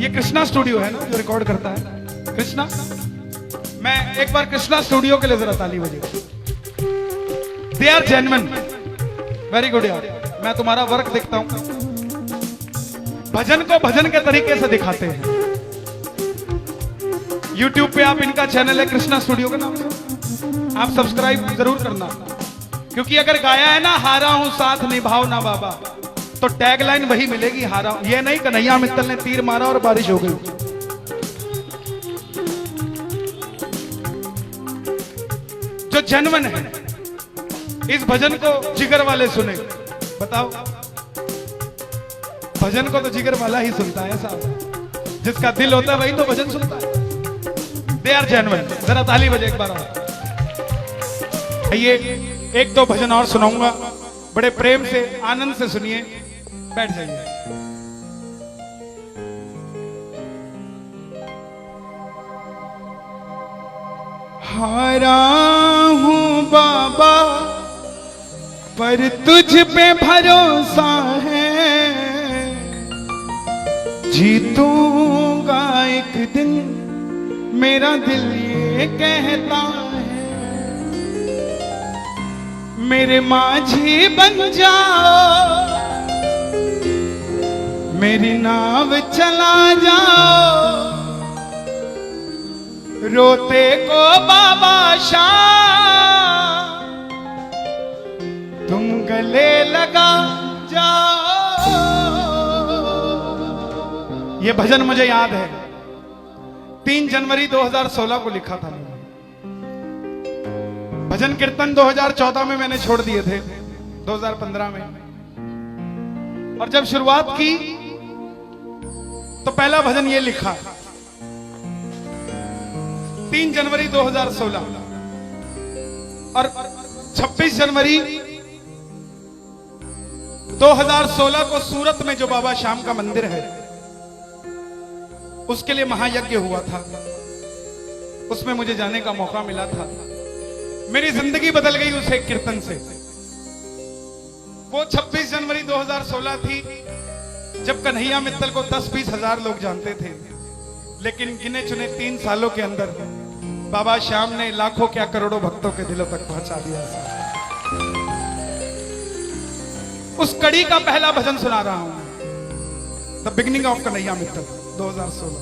ये कृष्णा स्टूडियो है ना जो रिकॉर्ड करता है। कृष्णा, मैं एक बार कृष्णा स्टूडियो के लिए जरा ताली बजाओ। They are genuine, very good यार। मैं तुम्हारा वर्क देखता हूं, भजन को भजन के तरीके से दिखाते हैं। YouTube पे आप इनका चैनल है कृष्णा स्टूडियो के नाम से, आप सब्सक्राइब जरूर करना। क्योंकि अगर गाया है ना हारा हूं साथ निभाओ ना बाबा, तो टैगलाइन वही मिलेगी, हारा हूं। ये नहीं कन्हैया मित्तल ने तीर मारा और बारिश हो गई। जो जेन्युइन है, इस भजन को जिगर वाले सुने। बताओ, भजन को तो जिगर वाला ही सुनता है साहब, जिसका दिल होता है वही तो भजन सुनता है। They are genuine. जरा ताली बजे एक बार और। ये एक दो भजन और सुनाऊंगा, बड़े प्रेम से आनंद से सुनिए। बैठ जाइए। हारा हूं बाबा पर तुझ पे भरोसा है, जीतूंगा एक दिन मेरा दिल ये कहता है। मेरे माझी बन जाओ, मेरी नाव चला जाओ, रोते को बाबा शाम तुम गले लगा जाओ। ये भजन मुझे याद है, 3 जनवरी 2016 को लिखा था। भजन कीर्तन 2014 में मैंने छोड़ दिए थे, 2015 में। और जब शुरुआत की तो पहला भजन ये लिखा, 3 जनवरी 2016। और 26 जनवरी 2016 को सूरत में जो बाबा श्याम का मंदिर है, उसके लिए महायज्ञ हुआ था। उसमें मुझे जाने का मौका मिला था। मेरी जिंदगी बदल गई उस एक कीर्तन से। वो 26 जनवरी 2016 थी जब कन्हैया मित्तल को 10-20 हजार लोग जानते थे, लेकिन गिने चुने 3 सालों के अंदर बाबा श्याम ने लाखों क्या करोड़ों भक्तों के दिलों तक पहुंचा दिया। उस कड़ी का पहला भजन सुना रहा हूं, the beginning of Kanhaiya Mittal 2016।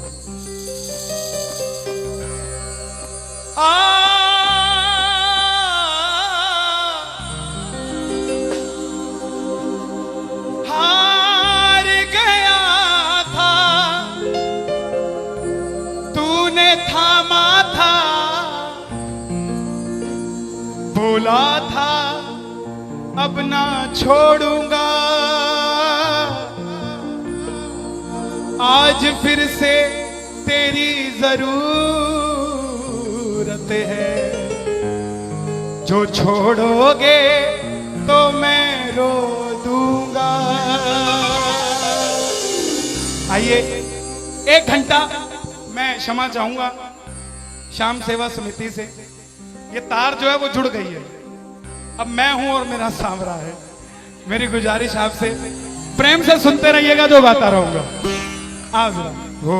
हार गया था तूने थामा था, बोला था अब ना छोड़ूंगा, आज फिर से तेरी जरूरत है, जो छोड़ोगे तो मैं रो दूंगा। आइए 1 घंटा मैं क्षमा चाहूंगा श्याम सेवा समिति से। ये तार जो है वो जुड़ गई है, अब मैं हूं और मेरा सांवरा है। मेरी गुजारिश आपसे, प्रेम से सुनते रहिएगा, जो गाता रहूंगा। आ जरा हो।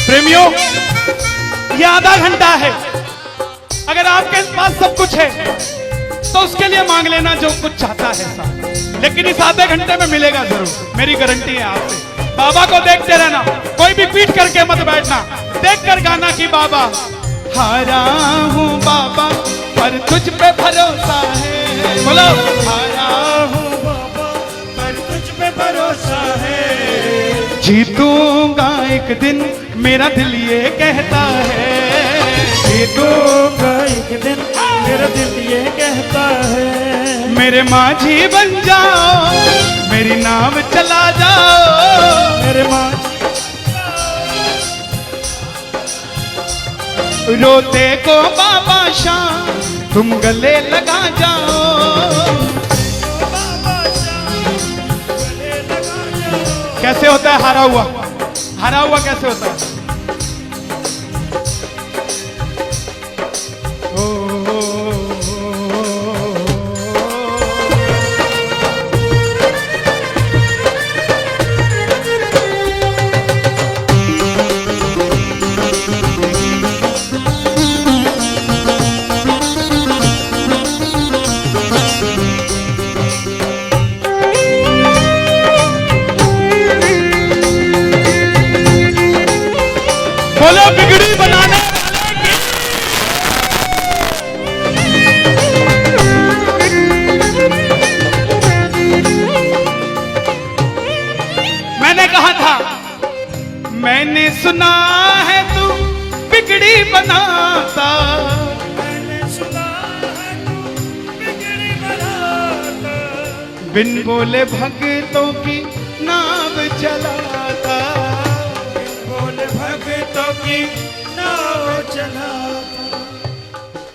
प्रेमियों, ये आधा घंटा है। अगर आपके पास सब कुछ है तो उसके लिए मांग लेना जो कुछ चाहता है साहब, लेकिन इस आधे घंटे में मिलेगा जरूर, मेरी गारंटी है आपसे। बाबा को देखते रहना, कोई भी पीट करके मत बैठना, देख कर गाना कि बाबा हारा हूं बाबा पर तुझ पे भरोसा है। बोलो, हारा हूं बाबा पर तुझ पे भरोसा है, जीतूंगा एक दिन मेरा दिल ये कहता है, जीतूंगा एक दिन मेरा दिल ये कहता है। मेरे माझी बन जाओ, मेरी नाव चला जाओ, मेरे माझी। रोते को बाबा शाम तुम गले लगा जाओ, कैसे होता है हारा हुआ? हारा हुआ कैसे होता है? बोलो बिगड़ी बनाने वाले की। मैंने कहा था, मैंने सुना है तू बिगड़ी बनाता, मैंने सुना है तू बिगड़ी बनाता, बिन बोले भक्तों की नाव चलाता, भक्तों की नाव चला।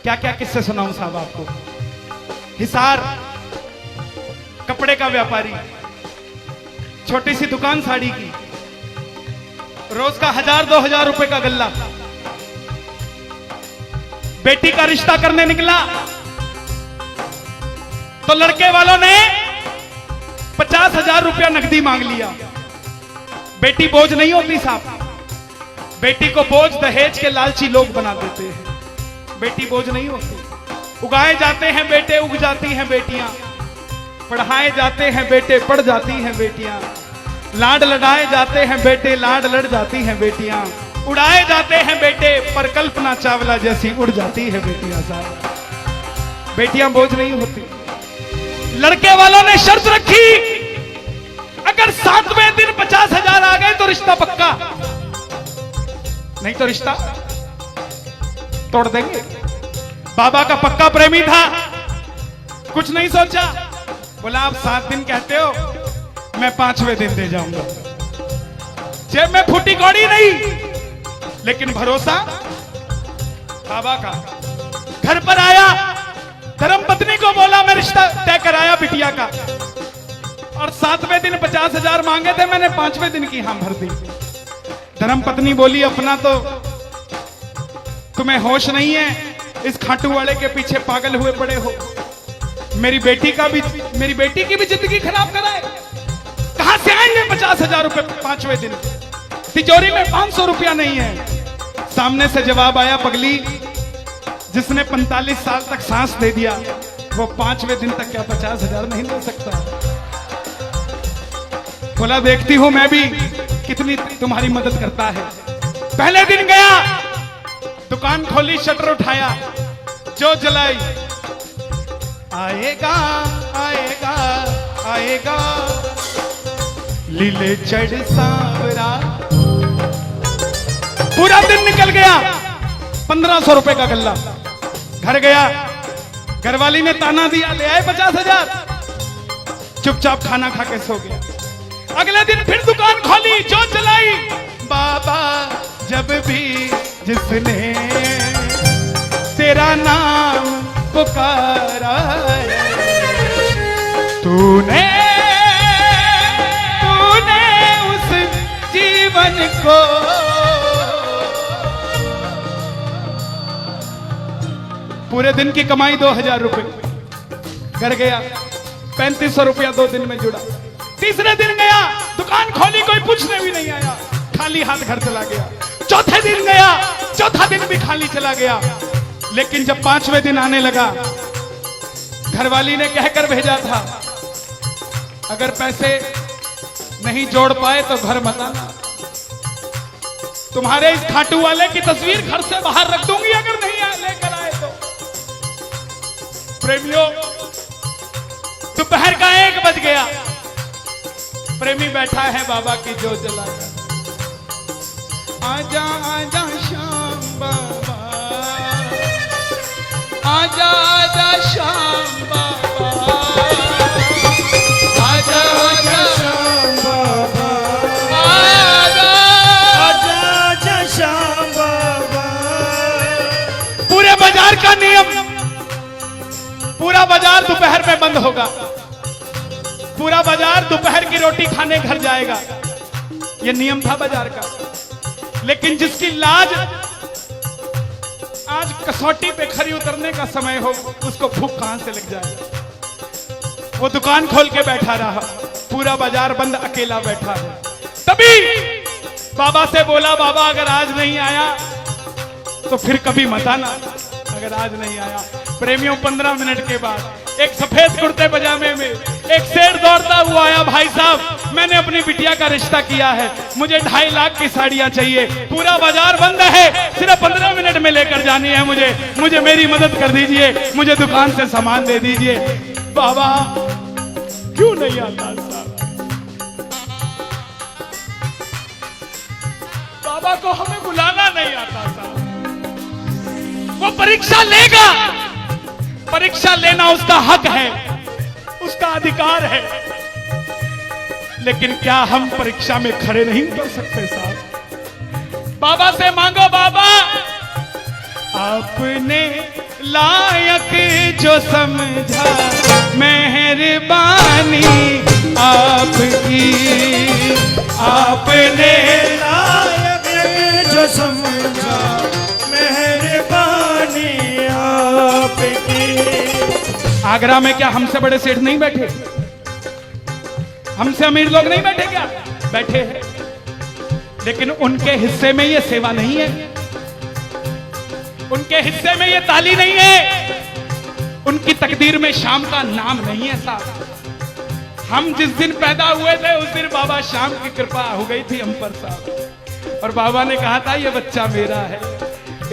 क्या क्या किस्से सुनाऊं साहब आपको। हिसार कपड़े का व्यापारी, छोटी सी दुकान साड़ी की, रोज का 1000-2000 रुपए का गल्ला। बेटी का रिश्ता करने निकला तो लड़के वालों ने 50,000 रुपया नकदी मांग लिया। बेटी बोझ नहीं होती साहब, बेटी को बोझ दहेज के लालची लोग बना देते हैं। बेटी बोझ नहीं होती। उगाए जाते हैं बेटे, उग जाती हैं बेटियां। पढ़ाए जाते हैं बेटे, पढ़ जाती हैं बेटियां। लाड लड़ाए जाते हैं बेटे, लाड लड़ जाती हैं बेटियां। उड़ाए जाते हैं बेटे, पर कल्पना चावला जैसी उड़ जाती है बेटियां। साहब बेटियां बोझ नहीं होती। लड़के वालों ने शर्त रखी, अगर 7वें दिन 50,000 आ गए तो रिश्ता पक्का, नहीं तो रिश्ता तोड़ देंगे। बाबा का पक्का प्रेमी था, कुछ नहीं सोचा, बोला आप 7 दिन कहते हो, मैं 5वें दिन दे जाऊंगा। जेब में फूटी कौड़ी नहीं, लेकिन भरोसा बाबा का। घर पर आया, धर्मपत्नी को बोला मैं रिश्ता तय कराया बिटिया का, और 7वें दिन 50,000 मांगे थे, मैंने 5वें दिन की हां भर दी। धर्मपत्नी बोली अपना तो तुम्हें होश नहीं है, इस खाटू वाले के पीछे पागल हुए पड़े हो। मेरी बेटी की भी जिंदगी खराब कराए। कहां से आएंगे 50,000 रुपए 5वें दिन? तिजोरी में 500 रुपया नहीं है। सामने से जवाब आया, पगली जिसने 45 साल तक सांस दे दिया, वो 5वें दिन तक क्या 50,000 नहीं दे सकता? बोला देखती हूं मैं भी कितनी तुम्हारी मदद करता है। पहले दिन गया, दुकान खोली, शटर उठाया, जो जलाई, आएगा आएगा आएगा लीले चढ़ सांवरा। पूरा दिन निकल गया, 1500 रुपए का गल्ला। घर गया, घरवाली ने ताना दिया, ले आए 50,000। चुपचाप खाना खा के सो गया। अगले दिन फिर दुकान खोली, जो चलाई, बाबा जब भी जिसने तेरा नाम पुकारा, तूने उस जीवन को पूरे दिन की कमाई 2000 रुपए। घर गया, 3500 रुपया 2 दिन में जुड़ा। तीसरे दिन गया, दुकान खोली, कोई पूछने भी नहीं आया, खाली हाथ घर चला गया। चौथे दिन गया, चौथा दिन भी खाली चला गया। लेकिन जब 5वें दिन आने लगा, घरवाली ने कहकर भेजा था, अगर पैसे नहीं जोड़ पाए तो घर मत आना। तुम्हारे इस खाटू वाले की तस्वीर घर से बाहर रख दूंगी अगर नहीं लेकर आए तो। प्रेमियों, दोपहर का 1 बज गया, प्रेमी बैठा है बाबा की जोत जलाकर। आजा आजा श्याम बाबा, आजा आजा श्याम बाबा, पूरा बाजार दोपहर में बंद होगा, पूरा बाजार दोपहर की रोटी खाने घर जाएगा। ये नियम था बाजार का। लेकिन जिसकी लाज आज कसौटी पे खरी उतरने का समय हो, उसको भूख कहां से लग जाए। वो दुकान खोल के बैठा रहा, पूरा बाजार बंद, अकेला बैठा है। तभी बाबा से बोला, बाबा अगर आज नहीं आया तो फिर कभी मत आना, अगर आज नहीं आया। प्रेमियों 15 मिनट के बाद एक सफेद कुर्ते पजामे में एक शेर दौड़ता हुआ आया, भाई साहब मैंने अपनी बिटिया का रिश्ता किया है, मुझे 2.5 लाख की साड़ियां चाहिए, पूरा बाजार बंद है, सिर्फ 15 मिनट में लेकर जानी है मुझे मेरी मदद कर दीजिए, मुझे दुकान से सामान दे दीजिए। बाबा क्यों नहीं आता साहब? बाबा को हमें बुलाना नहीं आता साहब। वो परीक्षा लेगा, परीक्षा लेना उसका हक है, उसका अधिकार है, लेकिन क्या हम परीक्षा में खड़े नहीं कर सकते साहब? बाबा से मांगो, बाबा आपने लायक जो समझा, मेहरबानी आपकी, आपने लायक जो समझा, मेहरबानी आपकी। आगरा में क्या हमसे बड़े सेठ नहीं बैठे? हमसे अमीर लोग नहीं बैठे क्या? बैठे हैं, लेकिन उनके हिस्से में ये सेवा नहीं है, उनके हिस्से में ये ताली नहीं है, उनकी तकदीर में शाम का नाम नहीं है साहब। हम जिस दिन पैदा हुए थे उस दिन बाबा शाम की कृपा हो गई थी हम पर साहब, और बाबा ने कहा था ये बच्चा मेरा है,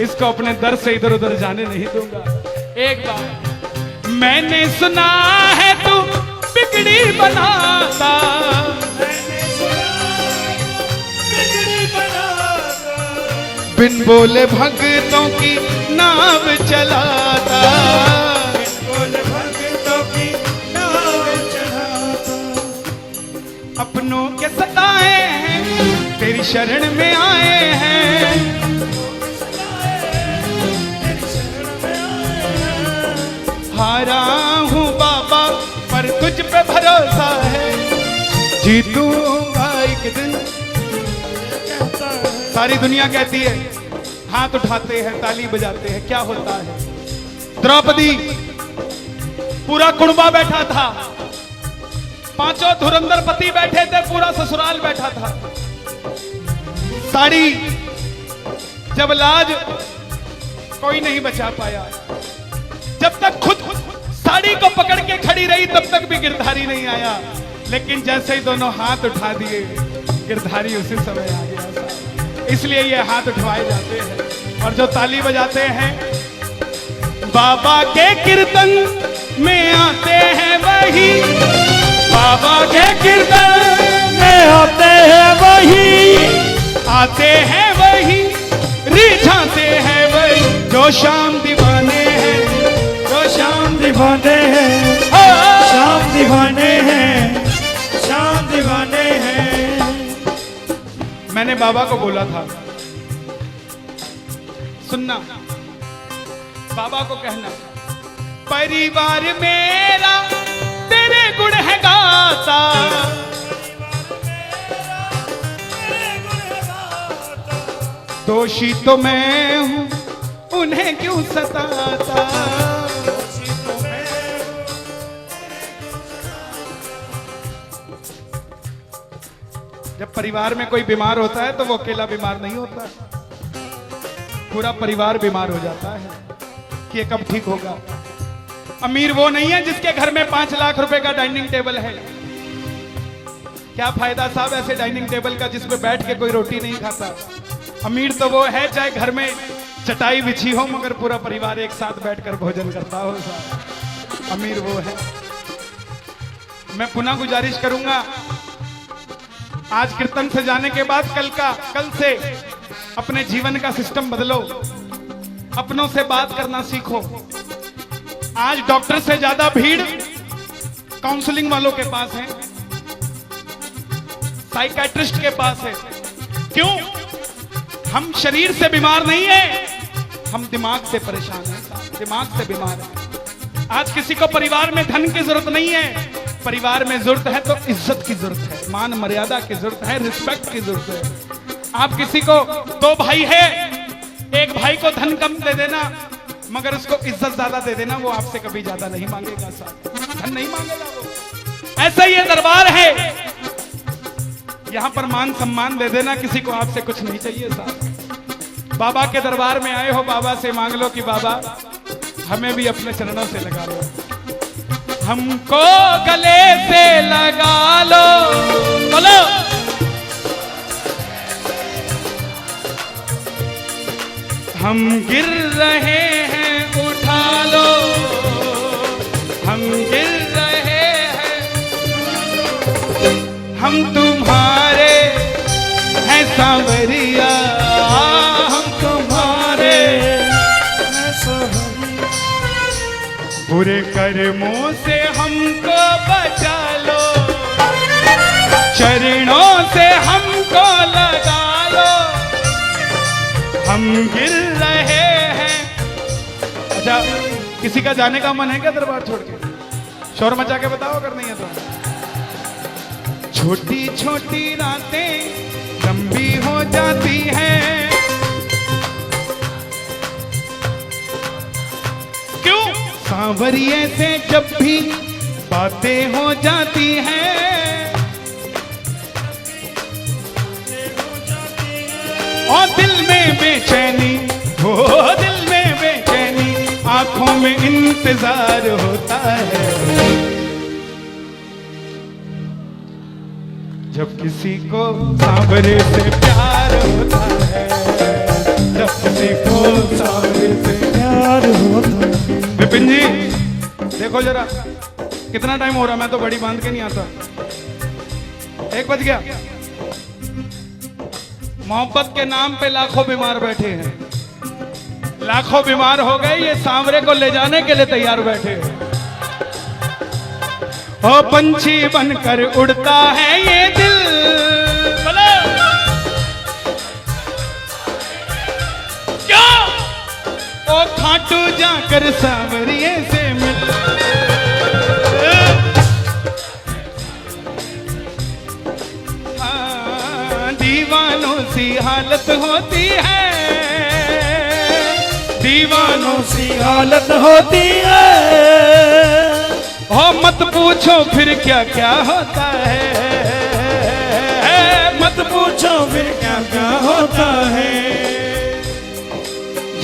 इसको अपने दर से इधर उधर जाने नहीं दूंगा। एक बार मैंने सुना है तू बिगड़ी बनाता, बिगड़ी बनाता, बिन बोले भक्तों की नाव चलाता, बिन बोले भक्तों की नाव चलाता। अपनों के सताए हैं तेरी शरण में आए हैं, हारा हूँ बाबा पर तुझ पे भरोसा है, जीतूंगा एक दिन। सारी दुनिया कहती है, हाथ उठाते हैं, ताली बजाते हैं, क्या होता है? द्रौपदी पूरा कुणबा बैठा था, 5 धुरंधर पति बैठे थे, पूरा ससुराल बैठा था। साड़ी जब लाज कोई नहीं बचा पाया, जब तक खुद साड़ी को पकड़ के खड़ी रही तब तक भी गिरधारी नहीं आया, लेकिन जैसे ही दोनों हाथ उठा दिए गिरधारी उसी समय आ गया। इसलिए ये हाथ उठवाए जाते हैं, और जो ताली बजाते हैं बाबा के कीर्तन में आते हैं वही, बाबा के कीर्तन में आते हैं वही, आते हैं वही, रिझाते हैं वही, जो शाम दीवाने हैं, शाम दीवाने हैं, शाम दीवाने हैं, शाम दीवाने हैं। मैंने बाबा को बोला था, सुनना, बाबा को कहना, परिवार मेरा तेरे गुण है गाता, दोषी तो मैं हूं उन्हें क्यों सताता। जब परिवार में कोई बीमार होता है तो वो अकेला बीमार नहीं होता, पूरा परिवार बीमार हो जाता है कि ये कब ठीक होगा। अमीर वो नहीं है जिसके घर में 5 लाख रुपए का डाइनिंग टेबल है। क्या फायदा साहब ऐसे डाइनिंग टेबल का जिसपे बैठ के कोई रोटी नहीं खाता। अमीर तो वो है चाहे घर में चटाई बिछी हो मगर पूरा परिवार एक साथ बैठकर भोजन करता हो साहब, अमीर वो है। मैं पुनः गुजारिश करूंगा, आज कीर्तन से जाने के बाद कल से अपने जीवन का सिस्टम बदलो, अपनों से बात करना सीखो। आज डॉक्टर से ज्यादा भीड़ काउंसलिंग वालों के पास है, साइकियाट्रिस्ट के पास है। क्यों? हम शरीर से बीमार नहीं है, हम दिमाग से परेशान हैं, दिमाग से बीमार हैं। आज किसी को परिवार में धन की जरूरत नहीं है, परिवार में जरूरत है तो इज्जत की जरूरत है, मान मर्यादा की जरूरत है, रिस्पेक्ट की जरूरत है। आप किसी को, दो भाई है, एक भाई को धन कम दे देना मगर उसको इज्जत ज्यादा दे देना, वो आपसे कभी ज्यादा नहीं मांगेगा साहब, धन नहीं मांगेगा वो। ऐसा ये दरबार है, यहां पर मान सम्मान दे देना, किसी को आपसे कुछ नहीं चाहिए साहब। बाबा के दरबार में आए हो, बाबा से मांग लो कि बाबा हमें भी अपने चरणों से लगा लो, हमको गले से लगा लो, बोलो हम गिर रहे हैं उठा लो, हम गिर रहे हैं, हम तुम्हारे हैं सांवरिया, हम तुम्हारे हैं सांवरिया, बुरे कर्मों से हमको बचा लो, चरणों से हमको लगा लो, हम गिर रहे हैं। अच्छा, किसी का जाने का मन है क्या दरबार छोड़ के? शोर मचा के बताओ अगर नहीं है तो। छोटी छोटी रातें लंबी हो जाती हैं, क्यों? सांवरिये से जब भी बातें हो जाती हैं, और दिल में बेचैनी हो, दिल में बेचैनी, आंखों में इंतजार होता है, जब किसी को सांवरे से प्यार होता है, जब किसी को सांवरे से प्यार होता है। विपिन जी देखो जरा कितना टाइम हो रहा, मैं तो घड़ी बांध के नहीं आता, 1 बज गया। मोहब्बत के नाम पे लाखों बीमार बैठे हैं, लाखों बीमार हो गए, ये सांवरे को ले जाने के लिए तैयार बैठे हैं। ओ पंछी बनकर उड़ता है ये दिल, क्या? ओ खाटू जाकर सांवरिये से मिल, दीवानों सी हालत होती है, दीवानों सी हालत होती है, हो मत पूछो फिर क्या क्या होता है, मत पूछो फिर क्या क्या होता है।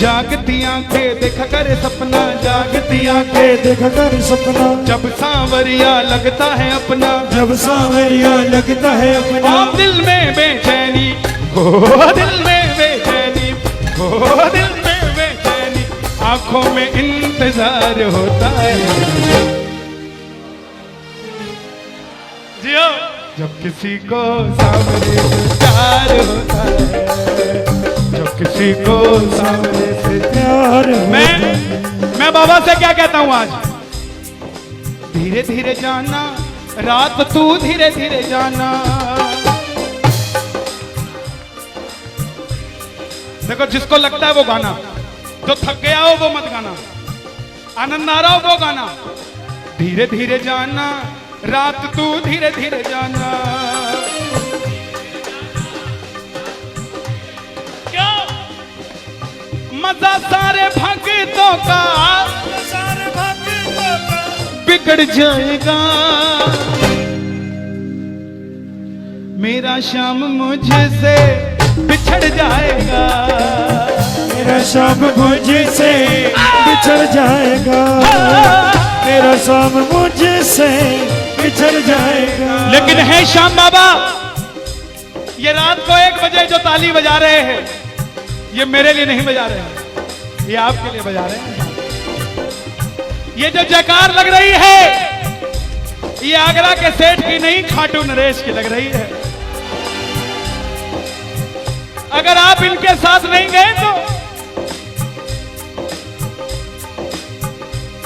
जागती आंखें देख कर सपना, जागती आंखें देख कर सपना, जब सांवरिया लगता है अपना, जब सांवरिया लगता है अपना, दिल में बेचैनी हो, दिल में बेचैनी हो, दिल में बेचैनी, आंखों में इंतजार होता है। जियो जब किसी को सांवरे से प्यार होता है, जब किसी को सांवरे से प्यार होता है। मैं बाबा से क्या कहता हूं आज, धीरे धीरे जाना रात तू धीरे धीरे जाना, देखो जिसको लगता है वो गाना, जो थक गया हो वो मत गाना, आनंद आ रहा हो वो गाना, धीरे धीरे जाना रात तू धीरे धीरे जाना, क्या मजा सारे भक्तों का, सारे भक्तों का बिगड़ जाएगा, मेरा श्याम मुझसे बिछड़ जाएगा, मेरा श्याम मुझसे बिछड़ जाएगा, मेरा श्याम मुझसे बिछड़ जाएगा। लेकिन है श्याम बाबा, ये रात को 1 बजे जो ताली बजा रहे हैं, ये मेरे लिए नहीं बजा रहे हैं, ये आपके लिए बजा रहे हैं। ये जो जयकार लग रही है, ये आगरा के सेठ की नहीं, खाटू नरेश की लग रही है। अगर आप इनके साथ नहीं गए तो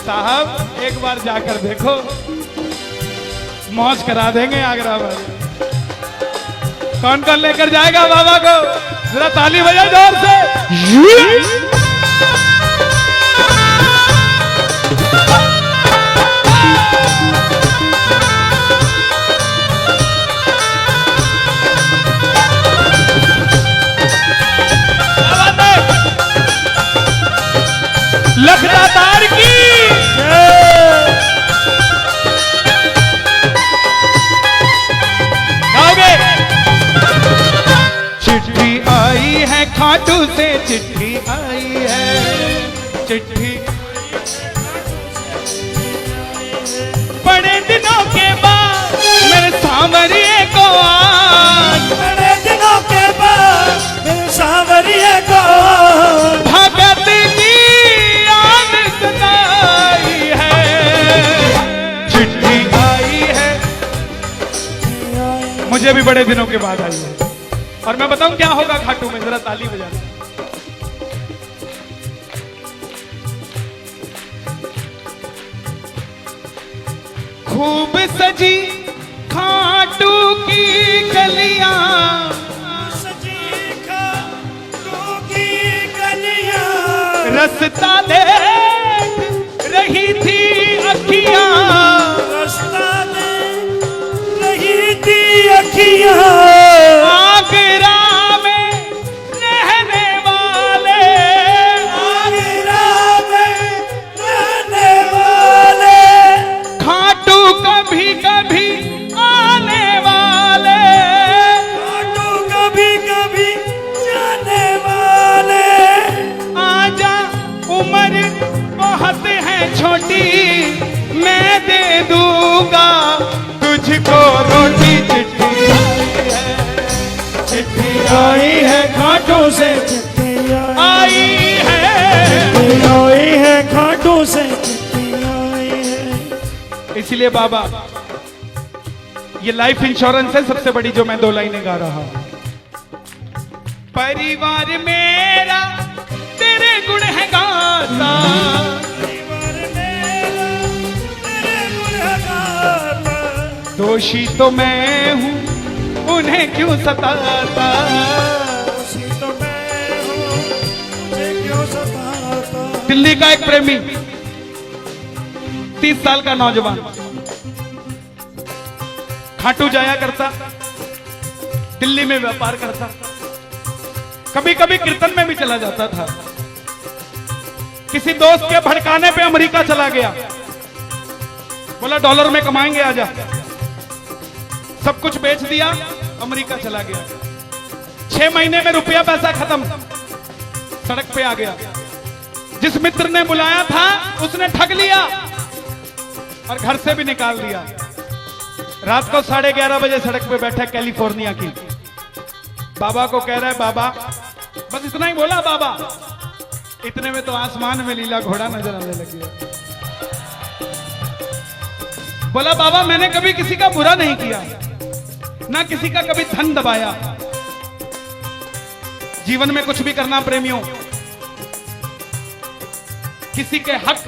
साहब एक बार जाकर देखो, मौज करा देंगे आगरा में। कौन कौन लेकर जाएगा बाबा को? जरा ताली बजाओ जोर से। खाटू से चिट्ठी आई है, चिट्ठी बड़े दिनों के बाद मेरे सांवरिए को आज, बड़े दिनों के बाद मेरे सांवरिए को भगत की याद सताई है, चिट्ठी आई है। मुझे भी बड़े दिनों के बाद आई है। और मैं बताऊं क्या होगा खाटू में, जरा ताली बजाना। खूब सजी खाटू की गलियां, सजी खाटू की गलियां, रस्ता देख रही थी अखियां, रास्ता देख रही थी अखियां, आगरा में रहने वाले, आगरा में रहने वाले, खाटू कभी कभी आने वाले, खाटू कभी कभी जाने वाले, आजा उम्र बहुत है छोटी, मैं दे दूंगा तुझको रोटी। चिट्ठी आई है, चिट्ठी आई है खाटू से, चिट्ठी आई है। आई है खाटू से, चिट्ठी आई है। इसलिए बाबा ये लाइफ इंश्योरेंस है सबसे बड़ी, जो मैं 2 लाइनें गा रहा हूं। परिवार मेरा तेरे गुण है गाता, परिवार मेरा तेरे गुण है गाता, दोषी तो मैं हूं उन्हें क्यों सताता, दोषी तो मैं हूं मुझे क्यों सताता। दिल्ली का एक प्रेमी 30 साल का नौजवान खाटू जाया करता, दिल्ली में व्यापार करता, कभी कभी कीर्तन में भी चला जाता था। किसी दोस्त के भड़काने पे अमेरिका चला गया, बोला डॉलर में कमाएंगे आजा, सब कुछ बेच दिया, अमेरिका चला गया। 6 महीने में रुपया पैसा खत्म, सड़क पे आ गया। जिस मित्र ने बुलाया था उसने ठग लिया और घर से भी निकाल दिया। रात को 11:30 बजे सड़क पे बैठा कैलिफोर्निया की, बाबा को कह रहा है बाबा, बस इतना ही बोला बाबा, इतने में तो आसमान में लीला घोड़ा नजर आने लग गया। बोला बाबा मैंने कभी किसी का बुरा नहीं किया, ना किसी का कभी धन दबाया। जीवन में कुछ भी करना प्रेमियों, किसी के हक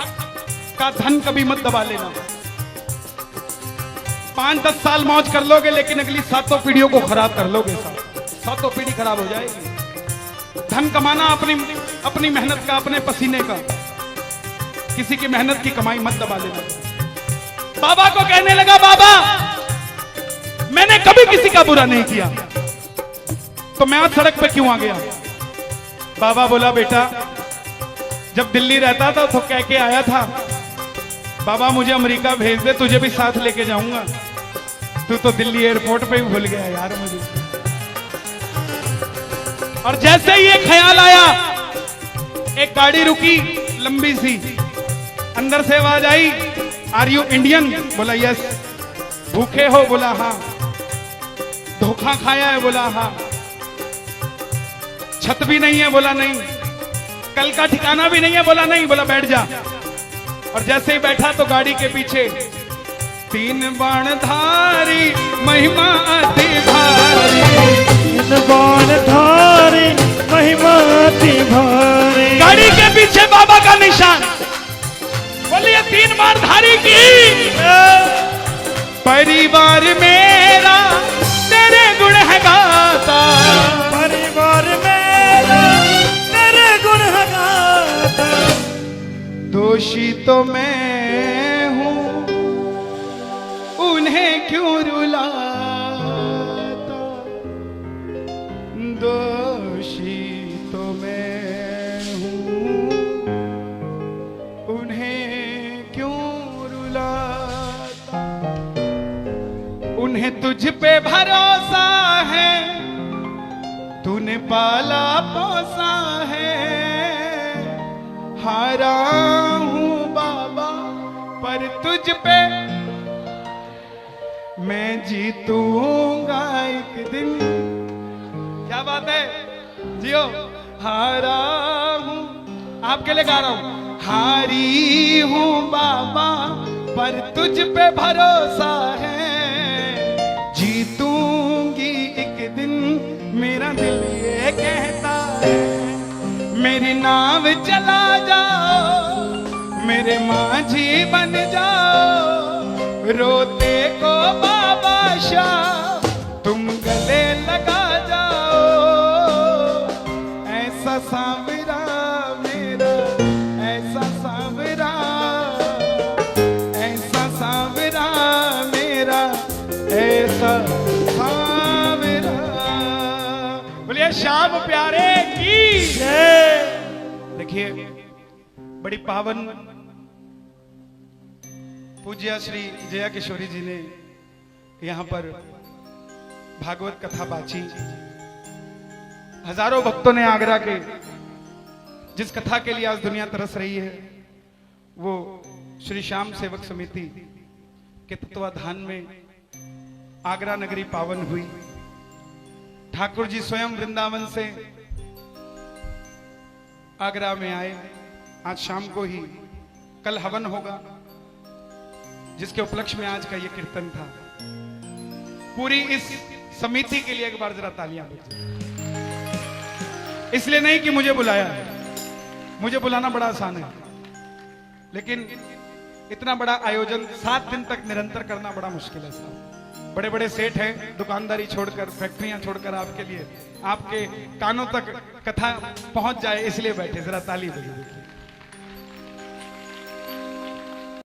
का धन कभी मत दबा लेना। 5-10 साल मौज कर लोगे, लेकिन अगली 7 पीढ़ियों को खराब कर लोगे। 7 पीढ़ी खराब हो जाएगी। धन कमाना अपनी मेहनत का, अपने पसीने का, किसी की मेहनत की कमाई मत दबा लेना। बाबा को कहने लगा बाबा मैंने कभी किसी का बुरा नहीं किया, तो मैं आज सड़क पे क्यों आ गया। बाबा बोला बेटा जब दिल्ली रहता था तो कह के आया था बाबा मुझे अमेरिका भेज दे, तुझे भी साथ लेके जाऊंगा। तू तो दिल्ली एयरपोर्ट पे ही भूल गया यार मुझे। और जैसे ही ये ख्याल आया, एक गाड़ी रुकी लंबी सी, अंदर से आवाज आई आर यू इंडियन? बोला यस। भूखे हो? बोला हाँ। धोखा खाया है? बोला हाँ। छत भी नहीं है? बोला नहीं। कल का ठिकाना भी नहीं है? बोला नहीं। बोला बैठ जा। और जैसे ही बैठा तो गाड़ी के पीछे 3 बाणधारी महिमा अति भारी, 3 बाणधारी महिमा अति भारी। गाड़ी के पीछे बाबा का निशान। बोलिए 3 बाणधारी की। परिवार मेरा तेरे गुण है गाता, परिवार मेरा तेरे गुण है गाता। दोषी तो मैं हूं उन्हें क्यों रुलाता, दोषी तो मैं हूं उन्हें क्यों रुलाता। उन्हें तुझ पे भरोसा है तूने पाला पोसा है, हारा हूं बाबा पर तुझ पे मैं जीतूंगा एक दिन। क्या बात है, जियो। हारा हूं, आपके लिए गा रहा हूं। हारी हूं बाबा पर तुझ पे भरोसा है, जीतूंगी एक दिन मेरा दिल ये कहता है। मेरी नाव चला जाओ, मेरे माझी बन जाओ, रोते को बाबा शाह तुम गले लगा जाओ। ऐसा सांवरा मेरा, ऐसा सांवरा, ऐसा सांवरा मेरा, ऐसा सांवरा। बोलिए श्याम प्यारे की जय। देखिए बड़ी पावन पूज्य श्री जया किशोरी जी ने यहाँ पर भागवत कथा बाची। हजारों भक्तों ने आगरा के जिस कथा के लिए आज दुनिया तरस रही है, वो श्री श्याम सेवक समिति के तत्वाधान में आगरा नगरी पावन हुई। ठाकुर जी स्वयं वृंदावन से आगरा में आए। आज शाम को ही कल हवन होगा, जिसके उपलक्ष्य में आज का ये कीर्तन था। पूरी इस समिति के लिए एक बार जरा तालियां बजाएं। इसलिए नहीं कि मुझे बुलाया, मुझे बुलाना बड़ा आसान है, लेकिन इतना बड़ा आयोजन 7 दिन तक निरंतर करना बड़ा मुश्किल है साहब। बड़े बड़े सेठ हैं, दुकानदारी छोड़कर, फैक्ट्रियां छोड़कर आपके लिए, आपके कानों तक कथा पहुंच जाए इसलिए बैठे। जरा ताली बजाइए।